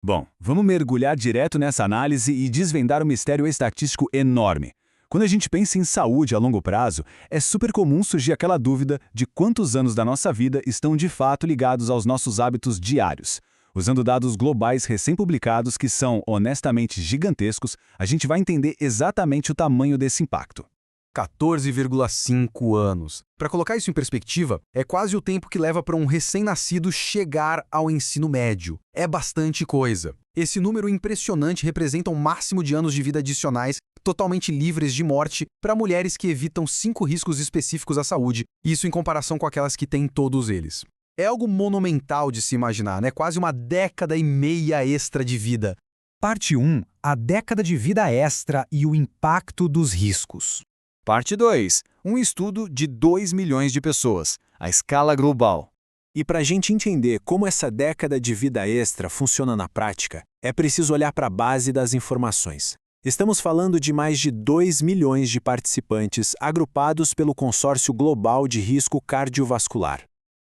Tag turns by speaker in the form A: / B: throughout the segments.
A: Bom, vamos mergulhar direto nessa análise e desvendar um mistério estatístico enorme. Quando a gente pensa em saúde a longo prazo, é super comum surgir aquela dúvida de quantos anos da nossa vida estão de fato ligados aos nossos hábitos diários. Usando dados globais recém-publicados que são honestamente gigantescos, a gente vai entender exatamente o tamanho desse impacto.
B: 14,5 anos. Para colocar isso em perspectiva, é quase o tempo que leva para um recém-nascido chegar ao ensino médio. É bastante coisa. Esse número impressionante representa um máximo de anos de vida adicionais totalmente livres de morte para mulheres que evitam 5 riscos específicos à saúde, isso em comparação com aquelas que têm todos eles. É algo monumental de se imaginar, né? Quase uma década e meia extra de vida.
C: Parte 1. A década de vida extra e o impacto dos riscos.
D: Parte 2. Um estudo de 2 milhões de pessoas, a escala global.
E: E para a gente entender como essa década de vida extra funciona na prática, é preciso olhar para a base das informações. Estamos falando de mais de 2 milhões de participantes agrupados pelo Consórcio Global de Risco Cardiovascular.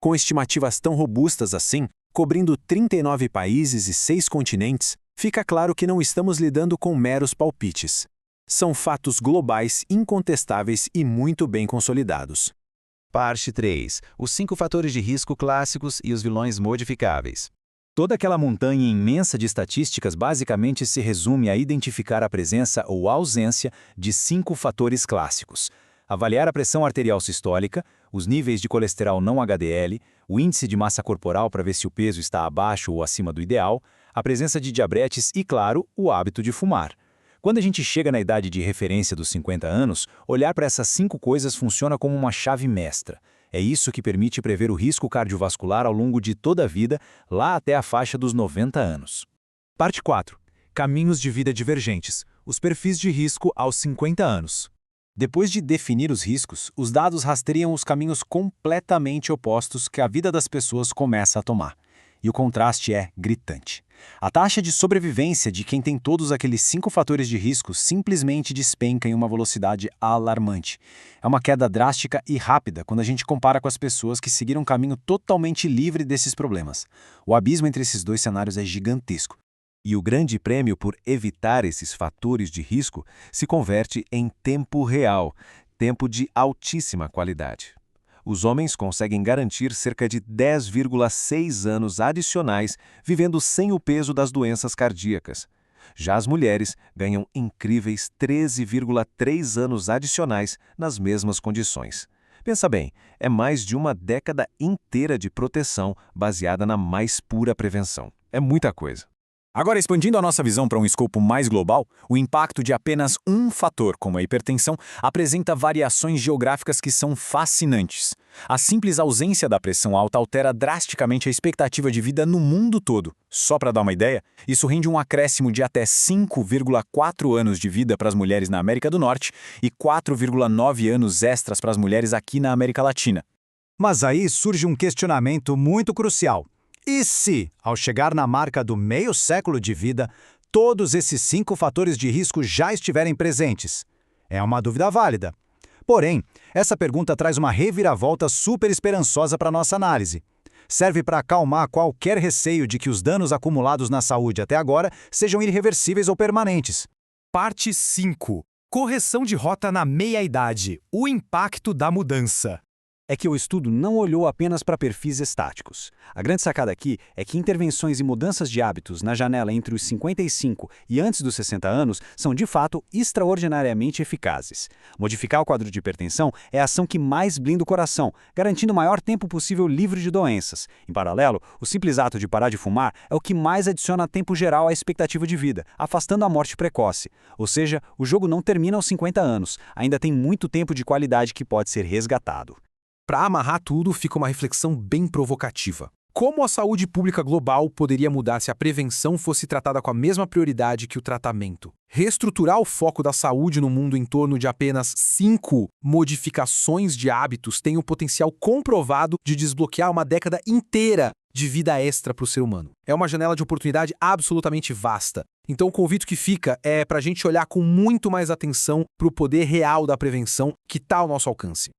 E: Com estimativas tão robustas assim, cobrindo 39 países e 6 continentes, fica claro que não estamos lidando com meros palpites. São fatos globais, incontestáveis e muito bem consolidados.
F: Parte 3. Os 5 fatores de risco clássicos e os vilões modificáveis.
C: Toda aquela montanha imensa de estatísticas basicamente se resume a identificar a presença ou ausência de 5 fatores clássicos. Avaliar a pressão arterial sistólica, os níveis de colesterol não HDL, o índice de massa corporal para ver se o peso está abaixo ou acima do ideal, a presença de diabetes e, claro, o hábito de fumar. Quando a gente chega na idade de referência dos 50 anos, olhar para essas 5 coisas funciona como uma chave mestra. É isso que permite prever o risco cardiovascular ao longo de toda a vida, lá até a faixa dos 90 anos.
G: Parte 4. Caminhos de vida divergentes. Os perfis de risco aos 50 anos.
E: Depois de definir os riscos, os dados rastreiam os caminhos completamente opostos que a vida das pessoas começa a tomar. E o contraste é gritante. A taxa de sobrevivência de quem tem todos aqueles 5 fatores de risco simplesmente despenca em uma velocidade alarmante. É uma queda drástica e rápida quando a gente compara com as pessoas que seguiram um caminho totalmente livre desses problemas. O abismo entre esses dois cenários é gigantesco.
F: E o grande prêmio por evitar esses fatores de risco se converte em tempo real, tempo de altíssima qualidade. Os homens conseguem garantir cerca de 10,6 anos adicionais vivendo sem o peso das doenças cardíacas. Já as mulheres ganham incríveis 13,3 anos adicionais nas mesmas condições. Pensa bem, é mais de uma década inteira de proteção baseada na mais pura prevenção. É muita coisa.
E: Agora, expandindo a nossa visão para um escopo mais global, o impacto de apenas um fator, como a hipertensão, apresenta variações geográficas que são fascinantes. A simples ausência da pressão alta altera drasticamente a expectativa de vida no mundo todo. Só para dar uma ideia, isso rende um acréscimo de até 5,4 anos de vida para as mulheres na América do Norte e 4,9 anos extras para as mulheres aqui na América Latina.
C: Mas aí surge um questionamento muito crucial. E se, ao chegar na marca do meio século de vida, todos esses 5 fatores de risco já estiverem presentes? É uma dúvida válida. Porém, essa pergunta traz uma reviravolta super esperançosa para nossa análise. Serve para acalmar qualquer receio de que os danos acumulados na saúde até agora sejam irreversíveis ou permanentes.
G: Parte 5. Correção de rota na meia-idade. O impacto da mudança.
C: É que o estudo não olhou apenas para perfis estáticos. A grande sacada aqui é que intervenções e mudanças de hábitos na janela entre os 55 e antes dos 60 anos são, de fato, extraordinariamente eficazes. Modificar o quadro de hipertensão é a ação que mais blinda o coração, garantindo o maior tempo possível livre de doenças. Em paralelo, o simples ato de parar de fumar é o que mais adiciona tempo geral à expectativa de vida, afastando a morte precoce. Ou seja, o jogo não termina aos 50 anos, ainda tem muito tempo de qualidade que pode ser resgatado.
B: Para amarrar tudo, fica uma reflexão bem provocativa. Como a saúde pública global poderia mudar se a prevenção fosse tratada com a mesma prioridade que o tratamento? Reestruturar o foco da saúde no mundo em torno de apenas 5 modificações de hábitos tem o potencial comprovado de desbloquear uma década inteira de vida extra para o ser humano. É uma janela de oportunidade absolutamente vasta. Então o convite que fica é para a gente olhar com muito mais atenção para o poder real da prevenção que está ao nosso alcance.